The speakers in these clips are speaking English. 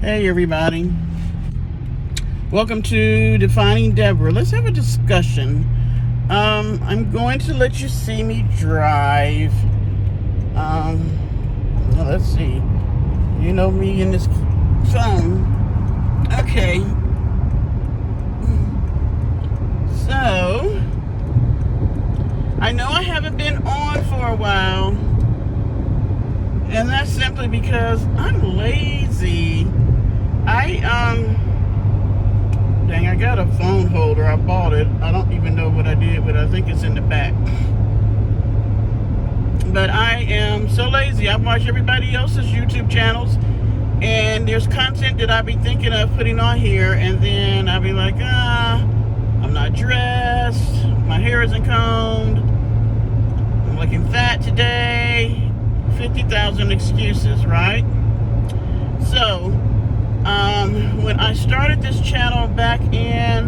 Hey everybody, welcome to Defining Deborah. Let's have a discussion. I'm going to let you see me drive. Let's see. You know me in this phone. Okay. So, I know I haven't been on for a while, and that's simply because I'm lazy. I got a phone holder. I bought it. I don't even know what I did, but I think it's in the back. But I am so lazy. I watch everybody else's YouTube channels, and there's content that I be thinking of putting on here, and then I'll be like, I'm not dressed, my hair isn't combed, I'm looking fat today, 50,000 excuses, right? So, when I started this channel back in,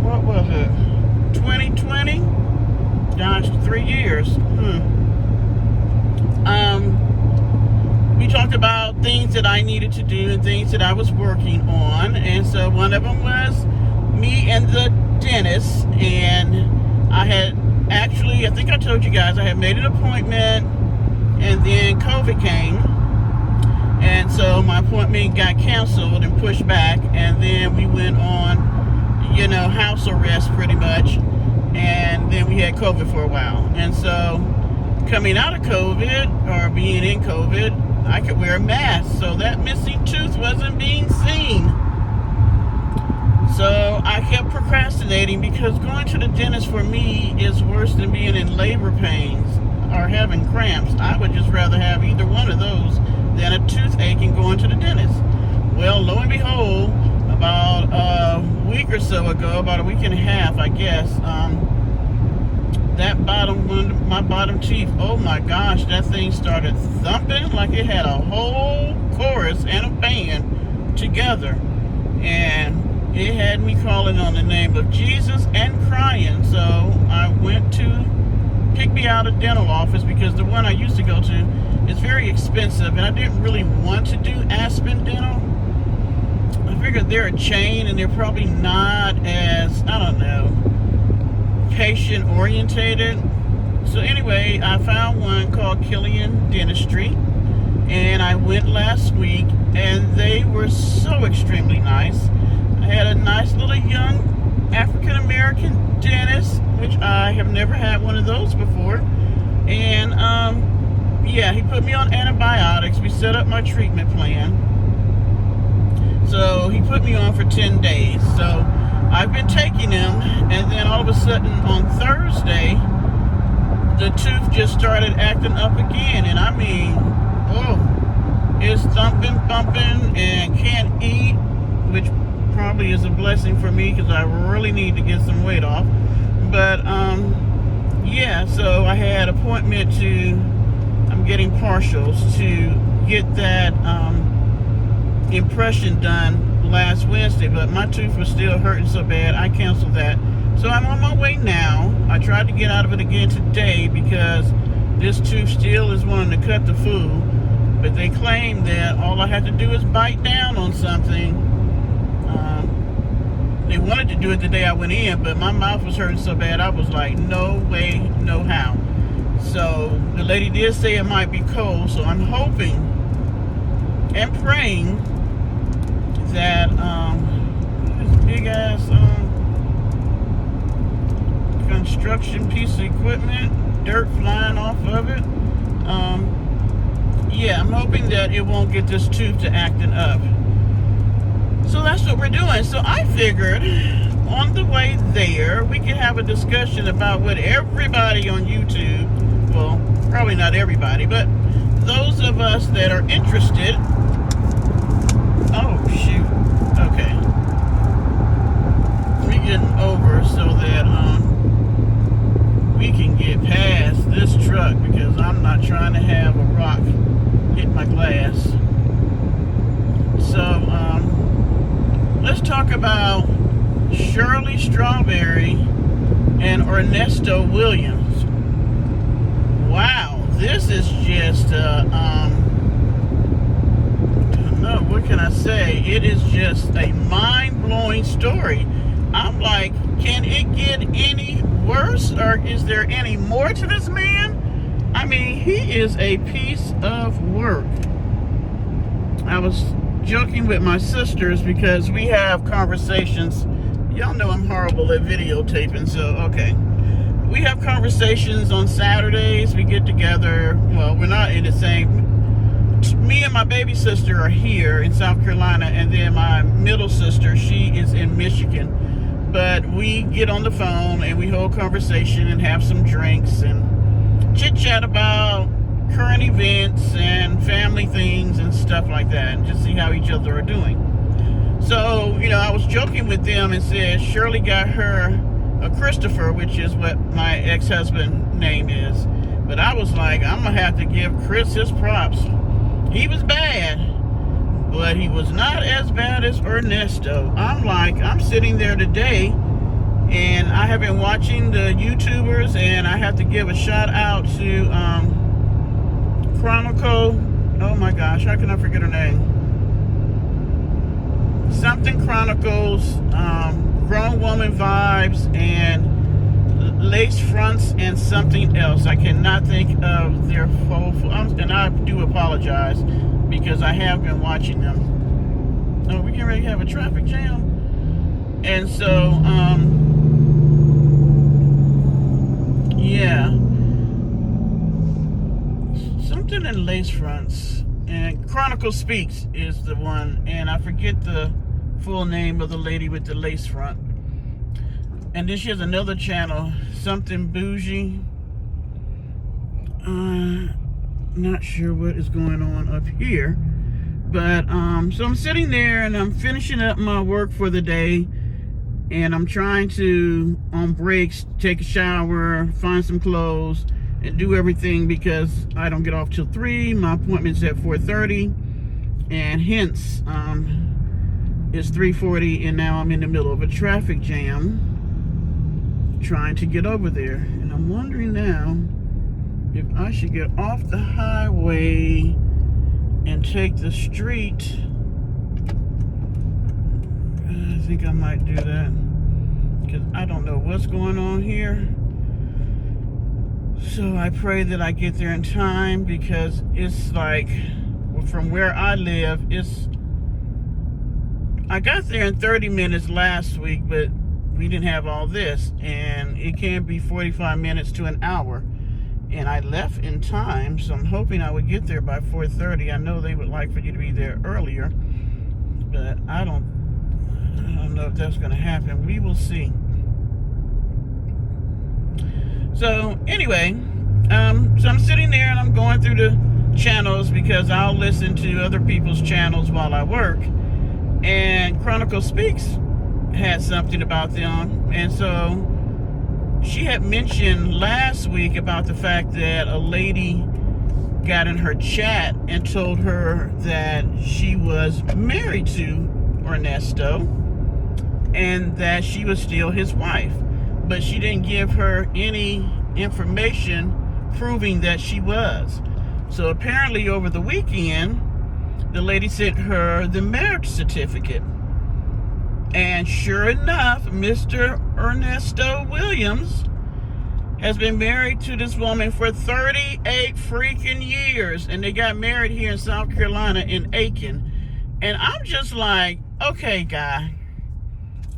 what was it, 2020? Gosh, 3 years. We talked about things that I needed to do and things that I was working on, and so one of them was me and the dentist, and I had actually, I think I told you guys, I had made an appointment, and then COVID came, and so my appointment got canceled and pushed back, and then we went on, house arrest pretty much, and then we had COVID for a while. And so coming out of COVID, or being in COVID, I could wear a mask, so that missing tooth wasn't being seen. So I kept procrastinating, because going to the dentist for me is worse than being in labor pains or having cramps. I would just rather have either one of those than a toothache and going to the dentist. Well, lo and behold, about a week or so ago, about a week and a half, I guess, my bottom teeth, oh my gosh, that thing started thumping like it had a whole chorus and a band together. And it had me calling on the name of Jesus and crying. So I went to pick me out a dental office, because the one I used to go to is very expensive, and I didn't really want to do Aspen Dental. I figured they're a chain, and they're probably not as, patient orientated. So anyway, I found one called Killian Dentistry, and I went last week, and they were so extremely nice. I had a nice little young African-American dentist, which I have never had one of those before. And he put me on antibiotics. We set up my treatment plan. So he put me on for 10 days. So I've been taking them, and then all of a sudden on Thursday, the tooth just started acting up again. And I mean, it's thumping, bumping, and can't eat, which probably is a blessing for me, because I really need to get some weight off. But so I had appointment I'm getting partials to get that impression done last Wednesday, but my tooth was still hurting so bad I canceled that. So I'm on my way now. I tried to get out of it again today, because this tooth still is wanting to cut the food, but they claim that all I have to do is bite down on something. They wanted to do it the day I went in, but my mouth was hurting so bad I was like, no way, no how. So the lady did say it might be cold, so I'm hoping and praying that this big ass construction piece of equipment, dirt flying off of it, I'm hoping that it won't get this tooth to acting up. So that's what we're doing. So I figured on the way there, we could have a discussion about what everybody on YouTube, well, probably not everybody, but those of us that are interested. Oh, shoot. Okay. Let me get over so that we can get past this truck, because I'm not trying to have a rock hit my glass. So, let's talk about Shirley Strawberry and Nesto Williams. Wow, this is just, I don't know, what can I say? It is just a mind-blowing story. I'm like, can it get any worse, or is there any more to this man? I mean, he is a piece of work. I was joking with my sisters because we have conversations. Y'all know I'm horrible at videotaping, so okay. We have conversations on Saturdays. We get together. Well, we're not in the same. Me and my baby sister are here in South Carolina, and then my middle sister, she is in Michigan. But we get on the phone and we hold conversation and have some drinks and chit-chat about current events and family things and stuff like that, and just see how each other are doing. So, I was joking with them and said Shirley got her a Christopher, which is what my ex-husband name is. But I was like, I'm going to have to give Chris his props. He was bad, but he was not as bad as Ernesto. I'm sitting there today, and I have been watching the YouTubers, and I have to give a shout out to Chronicle. Oh my gosh, how can I forget her name? Something Chronicles, Grown Woman Vibes, and Lace Fronts, and something else. I cannot think of their full, and I do apologize because I have been watching them. Oh, we can already have a traffic jam. And so, yeah. Something in Lace Fronts. And Chronicle Speaks is the one. And I forget the full name of the lady with the lace front. And then she has another channel, something bougie. Not sure what is going on up here. But, so I'm sitting there and I'm finishing up my work for the day. And I'm trying to, on breaks, take a shower, find some clothes, and do everything because I don't get off till 3. My appointment's at 4:30. And hence, it's 3:40 and now I'm in the middle of a traffic jam trying to get over there. And I'm wondering now if I should get off the highway and take the street. I think I might do that because I don't know what's going on here. So I pray that I get there in time because it's like, from where I live, I got there in 30 minutes last week, but we didn't have all this, and it can be 45 minutes to an hour. And I left in time, so I'm hoping I would get there by 4:30. I know they would like for you to be there earlier, but I don't know if that's going to happen. We will see. So anyway, so I'm sitting there and I'm going through the channels because I'll listen to other people's channels while I work. And Chronicle Speaks had something about them, and so she had mentioned last week about the fact that a lady got in her chat and told her that she was married to Ernesto and that she was still his wife, but she didn't give her any information proving that she was. So apparently over the weekend, the lady sent her the marriage certificate. And sure enough, Mr. Nesto Williams has been married to this woman for 38 freaking years. And they got married here in South Carolina in Aiken. And I'm just like, okay, guy,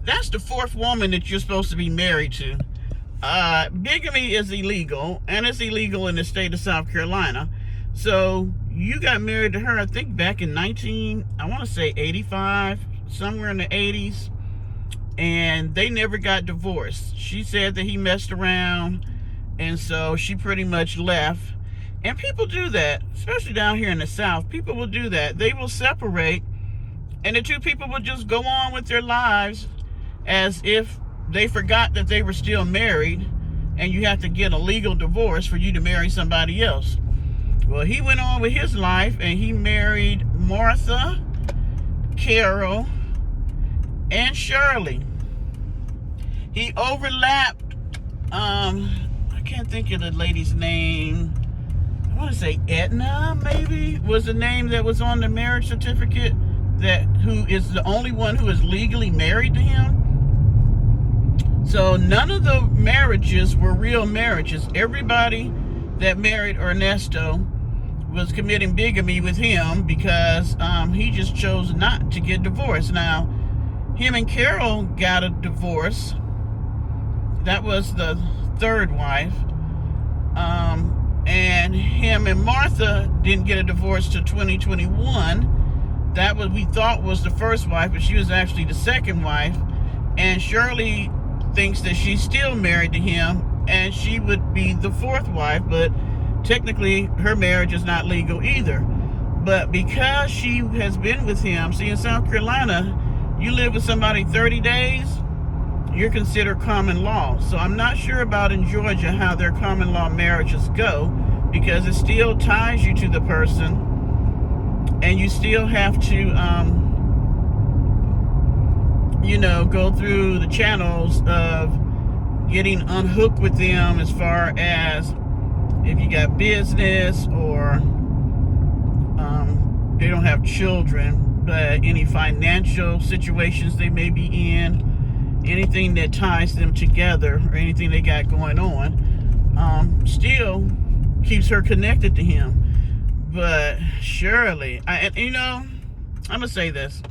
that's the 4th woman that you're supposed to be married to. Bigamy is illegal, and it's illegal in the state of South Carolina. So you got married to her, I think back in 85, somewhere in the 80s, and they never got divorced. She said that he messed around, and so she pretty much left. And people do that, especially down here in the South. People will do that. They will separate, and the two people will just go on with their lives as if they forgot that they were still married, and you have to get a legal divorce for you to marry somebody else. Well, he went on with his life, and he married Martha, Carol, and Shirley. He overlapped, I can't think of the lady's name. I want to say Edna, maybe, was the name that was on the marriage certificate. who is the only one who is legally married to him. So none of the marriages were real marriages. Everybody that married Ernesto was committing bigamy with him because he just chose not to get divorced. Now, him and Carol got a divorce. That was the third wife. And him and Martha didn't get a divorce till 2021. That was, we thought, was the first wife, but she was actually the second wife. And Shirley thinks that she's still married to him, and she would be the fourth wife, but technically her marriage is not legal either. But because she has been with him, see, in South Carolina, you live with somebody 30 days, you're considered common law. So I'm not sure about in Georgia how their common law marriages go, because it still ties you to the person, and you still have to go through the channels of getting unhooked with them, as far as if you got business, or they don't have children, but any financial situations they may be in, anything that ties them together, or anything they got going on, still keeps her connected to him. But Shirley, I'm gonna say this.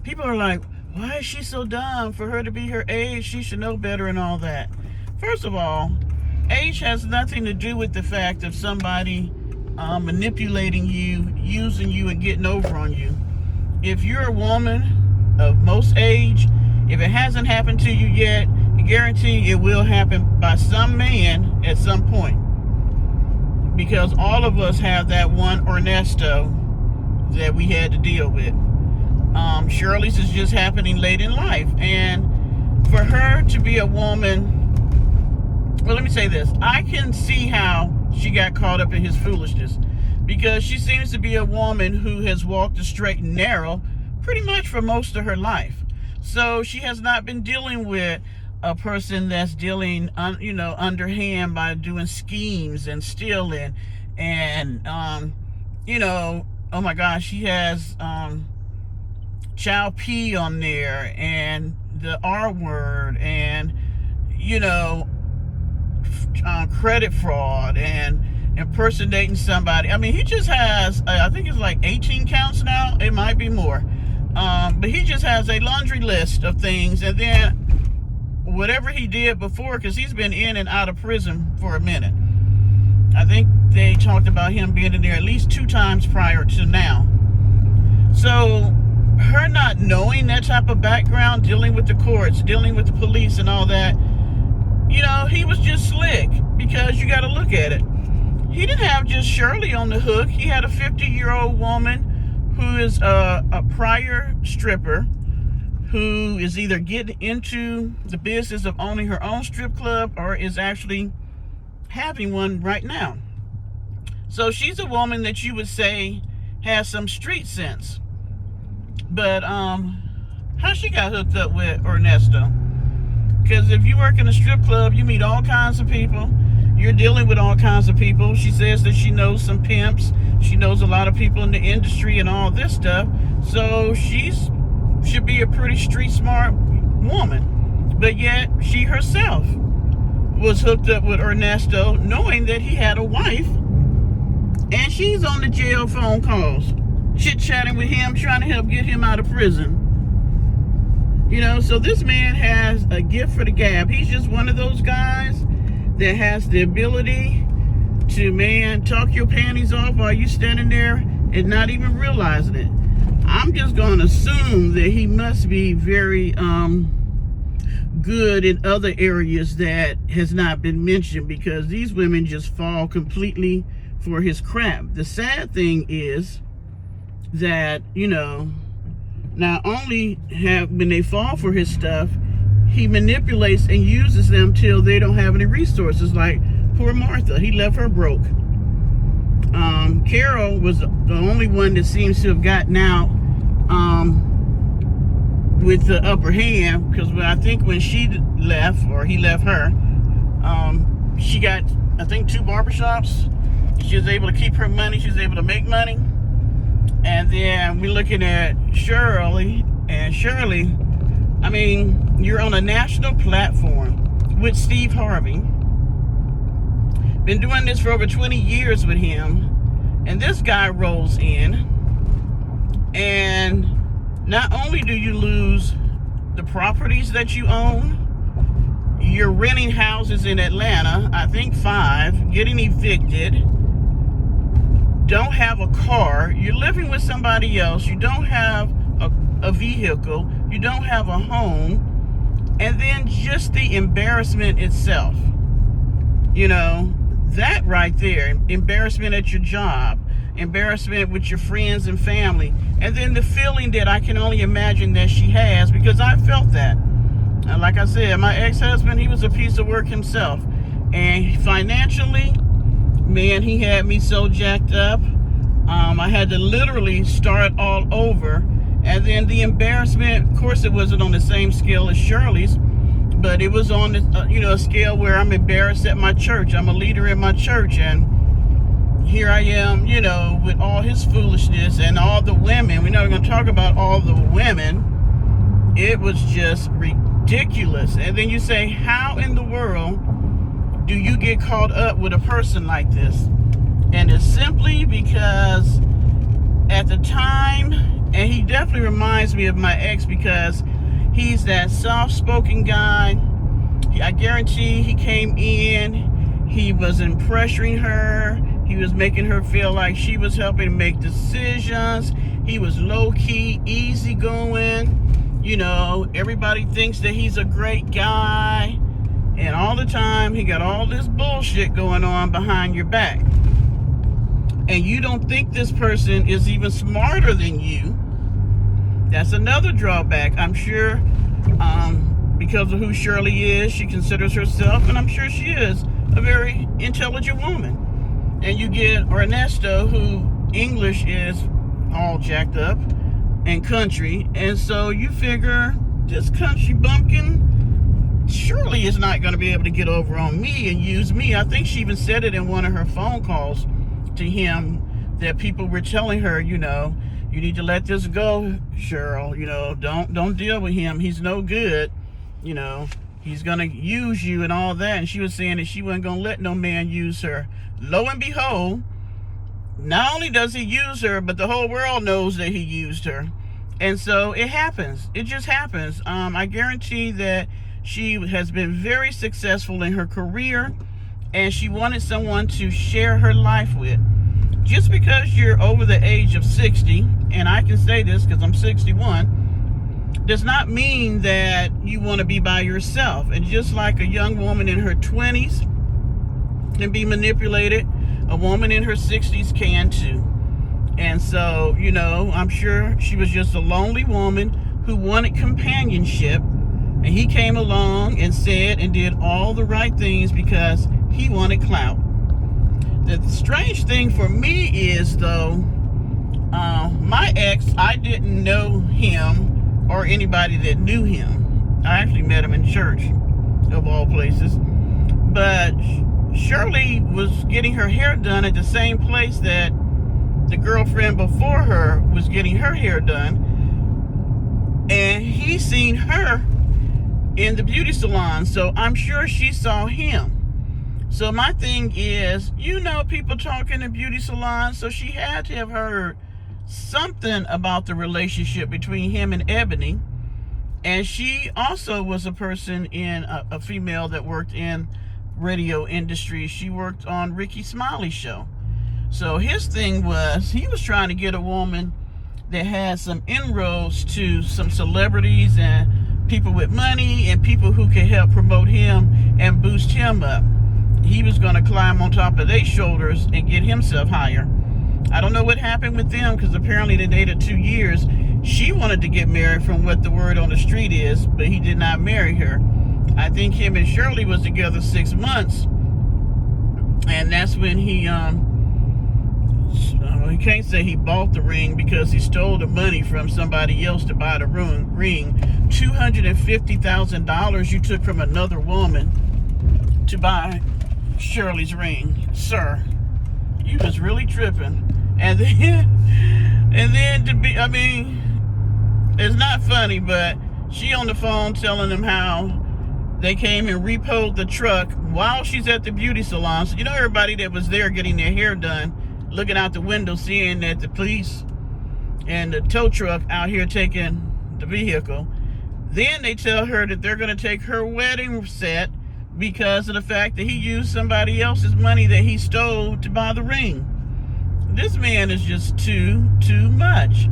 People are like, why is she so dumb? For her to be her age, she should know better and all that. First of all, age has nothing to do with the fact of somebody manipulating you, using you, and getting over on you. If you're a woman of most age, if it hasn't happened to you yet, I guarantee it will happen by some man at some point. Because all of us have that one Ernesto that we had to deal with. Shirley's is just happening late in life. And for her to be a woman, well, let me say this. I can see how she got caught up in his foolishness, because she seems to be a woman who has walked the straight and narrow pretty much for most of her life. So she has not been dealing with a person that's dealing, underhand by doing schemes and stealing. And, oh my gosh, she has child P on there, and the R word, and, credit fraud, and impersonating somebody. I mean, he just has, I think it's like 18 counts now. It might be more. But he just has a laundry list of things. And then whatever he did before, because he's been in and out of prison for a minute. I think they talked about him being in there at least 2 times prior to now. So her not knowing that type of background, dealing with the courts, dealing with the police and all that, he was just slick, because you got to look at it. He didn't have just Shirley on the hook. He had a 50-year-old woman who is a prior stripper, who is either getting into the business of owning her own strip club, or is actually having one right now. So she's a woman that you would say has some street sense. But how she got hooked up with Ernesto? Because if you work in a strip club, you meet all kinds of people. You're dealing with all kinds of people. She says that she knows some pimps. She knows a lot of people in the industry and all this stuff. So should be a pretty street smart woman. But yet she herself was hooked up with Ernesto, knowing that he had a wife. And she's on the jail phone calls, chit-chatting with him, trying to help get him out of prison. So this man has a gift for the gab. He's just one of those guys that has the ability to, talk your panties off while you standing there and not even realizing it. I'm just going to assume that he must be very good in other areas that has not been mentioned, because these women just fall completely for his crap. The sad thing is that, not only when they fall for his stuff, he manipulates and uses them till they don't have any resources. Like poor Martha, he left her broke. Carol was the only one that seems to have gotten out with the upper hand, because I think when she left, or he left her, she got, I think, 2 barbershops. She was able to keep her money. She was able to make money. And then we're looking at Shirley. And Shirley, I mean, you're on a national platform with Steve Harvey. Been doing this for over 20 years with him. And this guy rolls in. And not only do you lose the properties that you own, you're renting houses in Atlanta, I think 5, getting evicted, don't have a car, you're living with somebody else, you don't have a vehicle, you don't have a home, and then just the embarrassment itself. You know, that right there, embarrassment at your job, embarrassment with your friends and family, and then the feeling that I can only imagine that she has, because I felt that. Like I said, my ex-husband, he was a piece of work himself, and financially, man, he had me so jacked up. I had to literally start all over. And then the embarrassment, of course, it wasn't on the same scale as Shirley's, but it was on a scale where I'm embarrassed at my church. I'm a leader in my church, and here I am, with all his foolishness and all the women. We're not going to talk about all the women. It was just ridiculous. And then you say, how in the world do you get caught up with a person like this? And it's simply because at the time, and he definitely reminds me of my ex, because he's that soft-spoken guy. I guarantee he came in, he wasn't pressuring her, he was making her feel like she was helping make decisions. He was low-key, easygoing. Everybody thinks that he's a great guy, and all the time he got all this bullshit going on behind your back. And you don't think this person is even smarter than you. That's another drawback. I'm sure because of who Shirley is, she considers herself, and I'm sure she is, a very intelligent woman. And you get Ernesto, who English is all jacked up, and country. And so you figure this country bumpkin surely is not going to be able to get over on me and use me. I think she even said it in one of her phone calls to him, that people were telling her, you need to let this go, Cheryl. Don't deal with him. He's no good. He's gonna use you and all that. And she was saying that she wasn't gonna let no man use her. Lo and behold, not only does he use her, but the whole world knows that he used her. And so it happens. It just happens. I guarantee that she has been very successful in her career, and she wanted someone to share her life with. Just because you're over the age of 60, and I can say this because I'm 61, does not mean that you want to be by yourself. And just like a young woman in her 20s can be manipulated, a woman in her 60s can too. And so, I'm sure she was just a lonely woman who wanted companionship, and he came along and said and did all the right things because he wanted clout. The strange thing for me is, though, my ex, I didn't know him or anybody that knew him. I actually met him in church, of all places. But Shirley was getting her hair done at the same place that the girlfriend before her was getting her hair done. And he seen her in the beauty salon, so I'm sure she saw him. So my thing is, people talk in the beauty salon, so she had to have heard something about the relationship between him and Ebony. And she also was a person a female that worked in radio industry. She worked on Ricky Smiley's show. So his thing was, he was trying to get a woman that had some inroads to some celebrities and people with money and people who could help promote him and boost him up. He was going to climb on top of their shoulders and get himself higher. I don't know what happened with them, because apparently they dated 2 years. She wanted to get married from what the word on the street is, but he did not marry her. I think him and Shirley was together 6 months, and that's when he can't say he bought the ring, because he stole the money from somebody else to buy the ring. $250,000 you took from another woman to buy Shirley's ring. Sir, you was really tripping. And then And then it's not funny, but she on the phone telling them how they came and repoed the truck while she's at the beauty salon. So, everybody that was there getting their hair done, looking out the window, seeing that the police and the tow truck out here taking the vehicle. Then they tell her that they're going to take her wedding set because of the fact that he used somebody else's money that he stole to buy the ring. This man is just too much.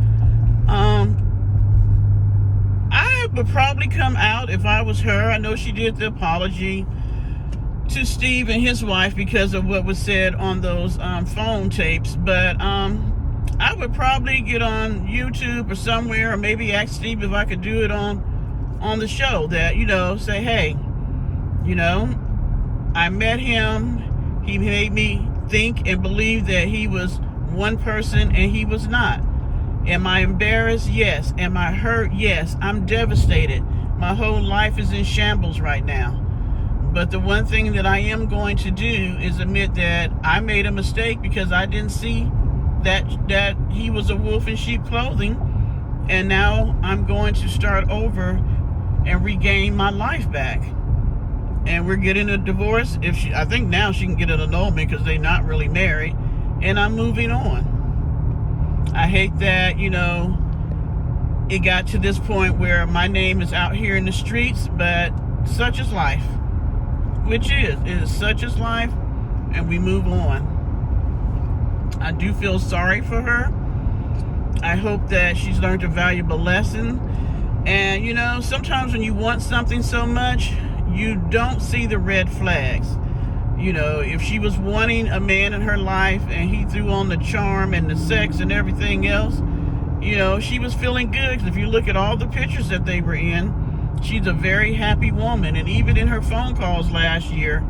I would probably come out if I was her. I know she did the apology to Steve and his wife because of what was said on those phone tapes, but I would probably get on YouTube or somewhere, or maybe ask Steve if I could do it on the show, that, say, hey, I met him. He made me think and believe that he was one person and he was not. Am I embarrassed? Yes. Am I hurt? Yes. I'm devastated. My whole life is in shambles right now. But the one thing that I am going to do is admit that I made a mistake because I didn't see that he was a wolf in sheep clothing. And now I'm going to start over and regain my life back. And we're getting a divorce. I think now she can get an annulment because they're not really married. And I'm moving on. I hate that, it got to this point where my name is out here in the streets, but such is life. It is such is life, and we move on. I do feel sorry for her. I hope that she's learned a valuable lesson. And, sometimes when you want something so much, you don't see the red flags. If she was wanting a man in her life and he threw on the charm and the sex and everything else, she was feeling good. Because if you look at all the pictures that they were in, she's a very happy woman. And even in her phone calls last year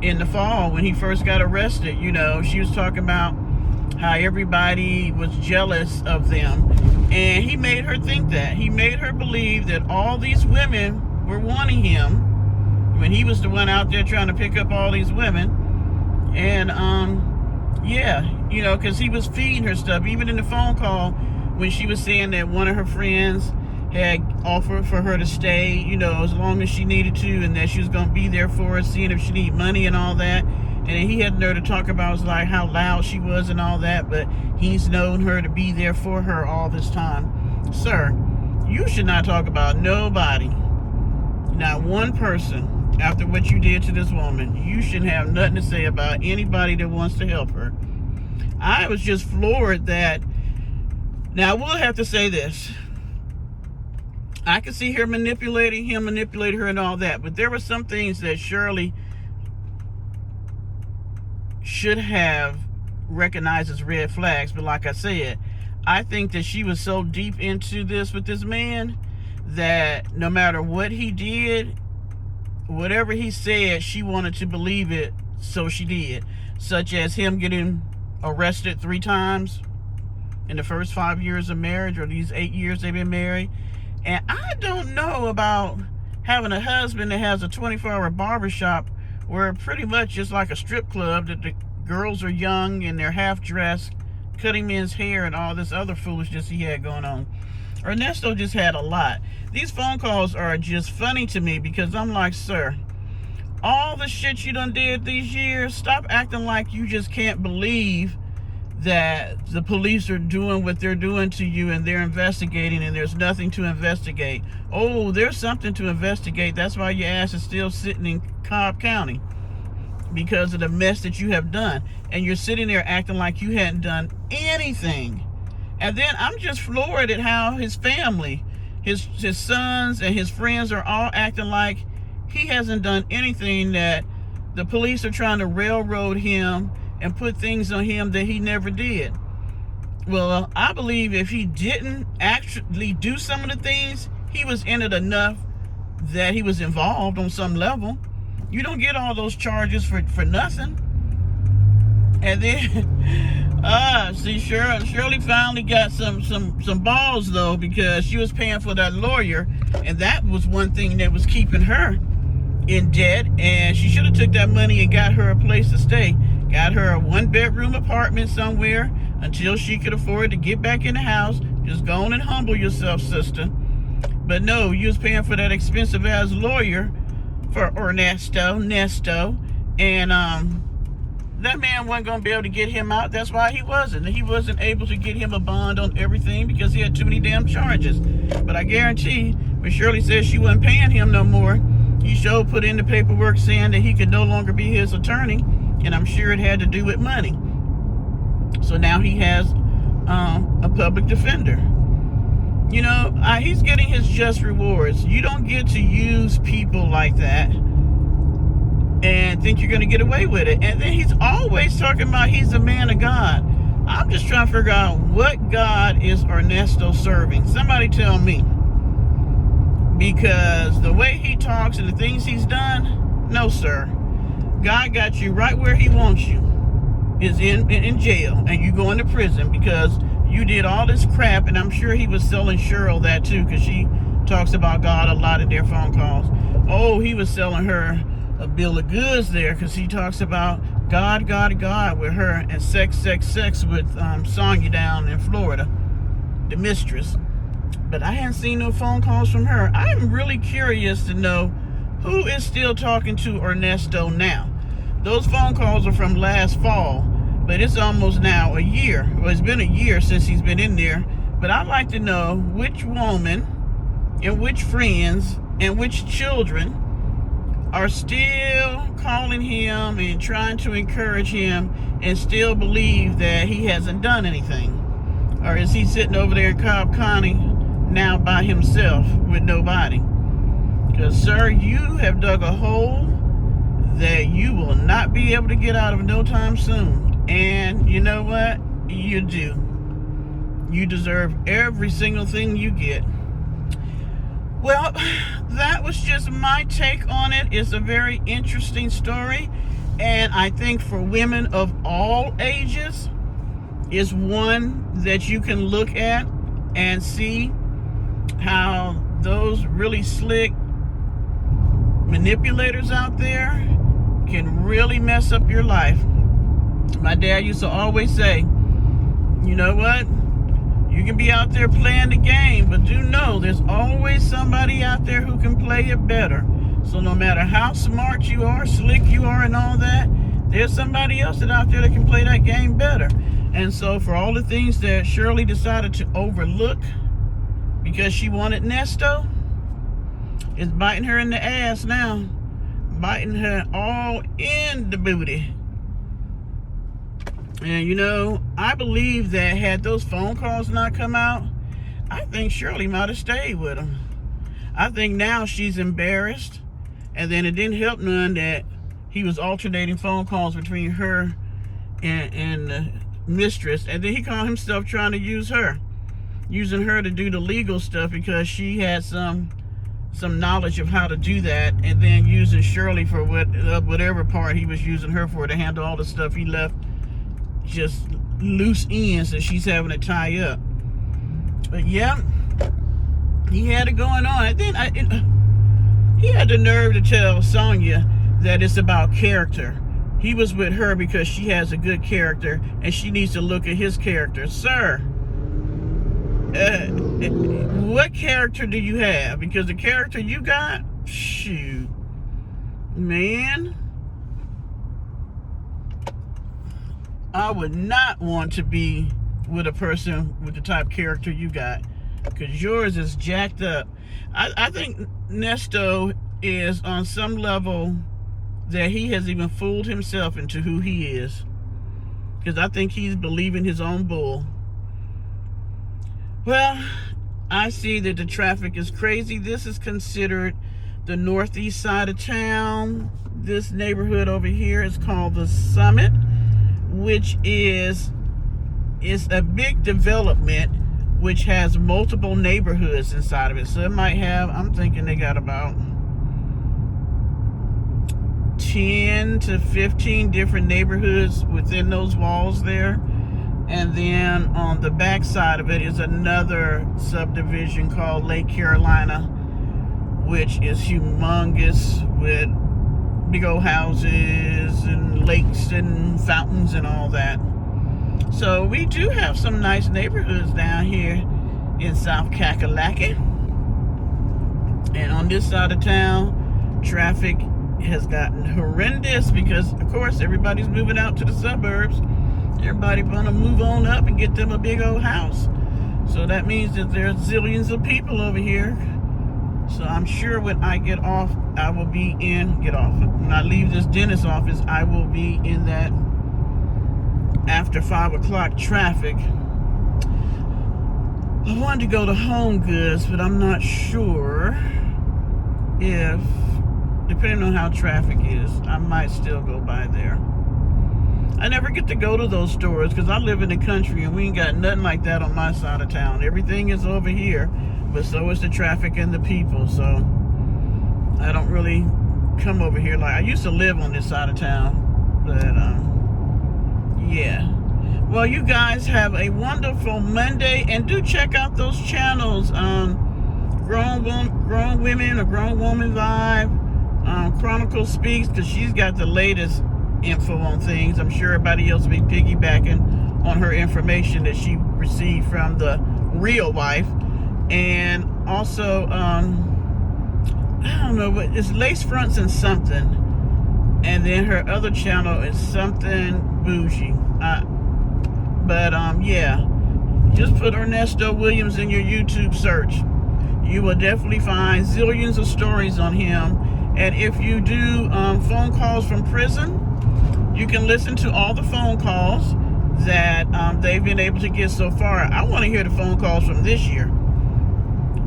in the fall when he first got arrested, she was talking about how everybody was jealous of them. And he made her think that. He made her believe that all these women were wanting him when he was the one out there trying to pick up all these women. And because he was feeding her stuff. Even in the phone call when she was saying that one of her friends had offered for her to stay, as long as she needed to, and that she was going to be there for her, seeing if she needed money and all that. And then he had the nerve to talk about like how loud she was and all that, but he's known her to be there for her all this time. Sir, you should not talk about nobody, not one person. After what you did to this woman, you shouldn't have nothing to say about anybody that wants to help her. I was just floored that. Now, I will have to say this. I could see her manipulating him, manipulate her and all that, but there were some things that Shirley should have recognized as red flags. But like I said, I think that she was so deep into this with this man that no matter what he did, whatever he said, she wanted to believe it, so she did. Such as him getting arrested 3 times in the first 5 years of marriage, or these 8 years they've been married. And I don't know about having a husband that has a 24-hour barbershop where pretty much just like a strip club, that the girls are young and they're half-dressed, cutting men's hair and all this other foolishness he had going on. Ernesto just had a lot. These phone calls are just funny to me because I'm like, sir, all the shit you done did these years, stop acting like you just can't believe that the police are doing what they're doing to you and they're investigating and there's nothing to investigate. Oh, there's something to investigate. That's why your ass is still sitting in Cobb County, because of the mess that you have done. And you're sitting there acting like you hadn't done anything. And then I'm just floored at how his family, his sons and his friends are all acting like he hasn't done anything, that the police are trying to railroad him and put things on him that he never did. Well, I believe if he didn't actually do some of the things, he was in it enough that he was involved on some level. You don't get all those charges for nothing. And then, see, Shirley finally got some balls, though, because she was paying for that lawyer, and that was one thing that was keeping her in debt, and she should have took that money and got her a place to stay. got her a 1-bedroom apartment somewhere until she could afford to get back in the house. Just go on and humble yourself, sister. But no, you was paying for that expensive ass lawyer for Nesto, and that man wasn't gonna be able to get him out. That's why he wasn't able to get him a bond on everything, because he had too many damn charges. But I guarantee when Shirley said she wasn't paying him no more, he sure put in the paperwork saying that he could no longer be his attorney, and I'm sure it had to do with money. So now he has a public defender. You know, he's getting his just rewards. You don't get to use people like that and think you're going to get away with it. And then he's always talking about he's a man of God. I'm just trying to figure out what God is Ernesto serving. Somebody tell me. Because the way he talks and the things he's done, no, sir. God got you right where he wants you. Is in jail, and you going to prison because you did all this crap. And I'm sure he was selling Cheryl that too, because she talks about God a lot in their phone calls. Oh, he was selling her a bill of goods there, because he talks about God with her, and sex with Sonya down in Florida, the mistress. But I haven't seen no phone calls from her. I'm really curious to know who is still talking to Ernesto now. Those phone calls are from last fall, but it's almost now a year. Well, it's been a year since he's been in there. But I'd like to know which woman and which friends and which children are still calling him and trying to encourage him and still believe that he hasn't done anything. Or is he sitting over there in Cobb County now by himself with nobody? Because, sir, you have dug a hole that you will not be able to get out of no time soon. And you know what? You do. You deserve every single thing you get. Well, that was just my take on it. It's a very interesting story. And I think for women of all ages, is one that you can look at and see how those really slick manipulators out there can really mess up your life. My dad used to always say, you know what? You can be out there playing the game, but do know there's always somebody out there who can play it better. So no matter how smart you are, slick you are, and all that, there's somebody else out there that can play that game better. And so for all the things that Shirley decided to overlook because she wanted Nesto, it's biting her in the ass now. Biting her all in the booty. And you know, I believe that had those phone calls not come out, I think Shirley might have stayed with him. I think now she's embarrassed. And then it didn't help none that he was alternating phone calls between her and the mistress. And then he called himself trying to use her. Using her to do the legal stuff because she had some knowledge of how to do that, and then using Shirley for whatever part he was using her for, to handle all the stuff he left just loose ends that she's having to tie up. But yeah, he had it going on. And then he had the nerve to tell Sonya that it's about character. He was with her because she has a good character and she needs to look at his character. Sir, what character do you have? Because the character you got, shoot, man, I would not want to be with a person with the type of character you got, because yours is jacked up. I think Nesto is on some level that he has even fooled himself into who he is, because I think he's believing his own bull. Well, I see that the traffic is crazy. This is considered the northeast side of town. This neighborhood over here is called the Summit, which is a big development which has multiple neighborhoods inside of it. So it might have, I'm thinking they got about 10 to 15 different neighborhoods within those walls there. And then on the back side of it is another subdivision called Lake Carolina, which is humongous with big old houses and lakes and fountains and all that. So we do have some nice neighborhoods down here in South Kakalaki. And on this side of town, traffic has gotten horrendous because, of course, everybody's moving out to the suburbs. Everybody gonna move on up and get them a big old house. So that means that there's zillions of people over here. So I'm sure when I get off, I will be when I leave this dentist office, I will be in that after 5 o'clock traffic. I wanted to go to Home Goods, but I'm not sure if, depending on how traffic is, I might still go by there. I never get to go to those stores because I live in the country and we ain't got nothing like that on my side of town. Everything is over here, but so is the traffic and the people. So I don't really come over here. Like I used to live on this side of town, but yeah. Well, you guys have a wonderful Monday, and do check out those channels. Grown Women or Grown Woman Vibe, Chronicle Speaks, because she's got the latest info on things. I'm sure everybody else will be piggybacking on her information that she received from the real wife. And also, I don't know, but it's Lace Fronts and something. And then her other channel is something bougie. Yeah, just put Nesto Williams in your YouTube search. You will definitely find zillions of stories on him. And if you do phone calls from prison, you can listen to all the phone calls that they've been able to get so far. I want to hear the phone calls from this year.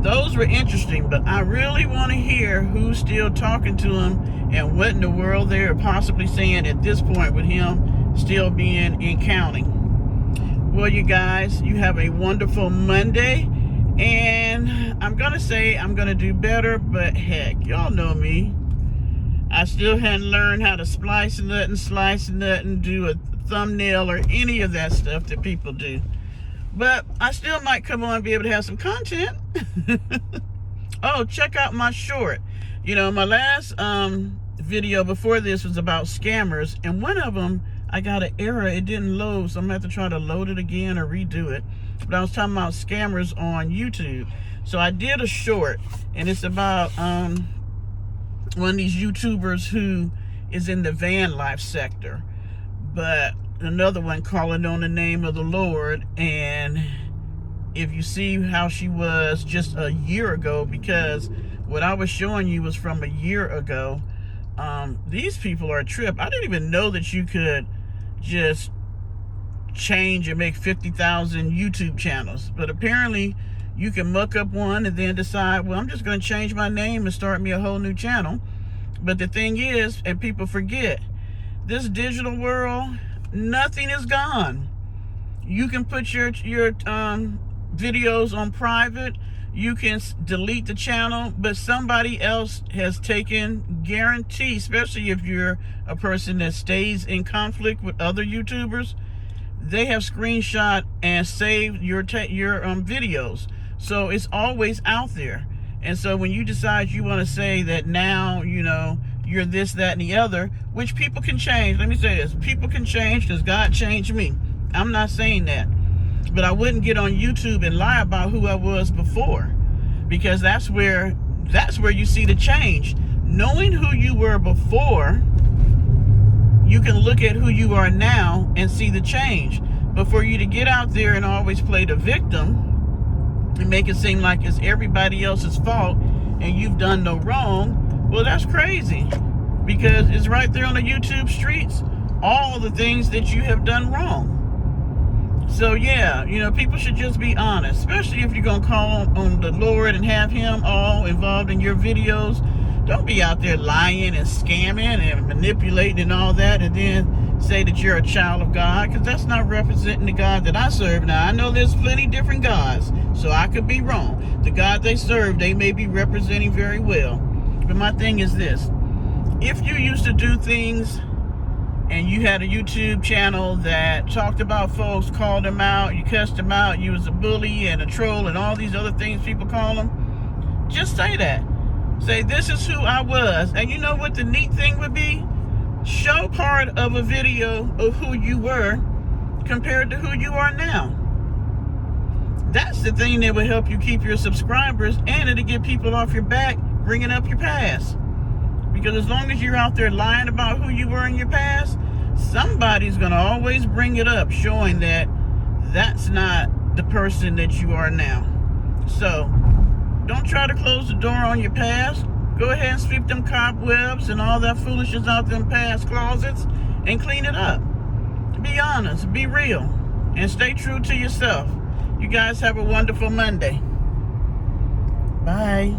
Those were interesting, but I really want to hear who's still talking to him and what in the world they're possibly saying at this point with him still being in counting. Well, you guys, you have a wonderful Monday, and I'm going to say I'm going to do better, but heck, y'all know me. I still hadn't learned how to splice nothing, slice nothing, do a thumbnail or any of that stuff that people do. But I still might come on and be able to have some content. Oh, check out my short. You know, my last video before this was about scammers, and one of them, I got an error. It didn't load, so I'm going to have to try to load it again or redo it. But I was talking about scammers on YouTube. So I did a short, and it's about one of these YouTubers who is in the van life sector. But another one calling on the name of the Lord. And if you see how she was just a year ago, because what I was showing you was from a year ago, these people are a trip. I didn't even know that you could just change and make 50,000 YouTube channels, but apparently you can muck up one and then decide, well, I'm just going to change my name and start me a whole new channel. But the thing is, and people forget, this digital world, nothing is gone. You can put your videos on private. You can delete the channel, but somebody else has taken guarantee, especially if you're a person that stays in conflict with other YouTubers, they have screenshot and saved your videos. So it's always out there. And so when you decide you want to say that now, you know, you're this, that, and the other, which people can change. Let me say this. People can change because God changed me. I'm not saying that. But I wouldn't get on YouTube and lie about who I was before, because that's where you see the change. Knowing who you were before, you can look at who you are now and see the change. But for you to get out there and always play the victim and make it seem like it's everybody else's fault and you've done no wrong, well, that's crazy, because it's right there on the YouTube streets, all the things that you have done wrong. So yeah, you know, people should just be honest, especially if you're going to call on the Lord and have him all involved in your videos. Don't be out there lying and scamming and manipulating and all that, and then say that you're a child of God, because that's not representing the God that I serve. Now, I know there's plenty different gods, so I could be wrong. The God they serve, they may be representing very well. But my thing is this: if you used to do things and you had a YouTube channel that talked about folks, called them out, you cussed them out, you was a bully and a troll and all these other things people call them, just say that. Say, this is who I was. And you know what the neat thing would be? Show part of a video of who you were compared to who you are now. That's the thing that will help you keep your subscribers, and it'll get people off your back, bringing up your past. Because as long as you're out there lying about who you were in your past, somebody's going to always bring it up, showing that that's not the person that you are now. So, don't try to close the door on your past. Go ahead and sweep them cobwebs and all that foolishness out them past closets and clean it up. Be honest, be real, and stay true to yourself. You guys have a wonderful Monday. Bye.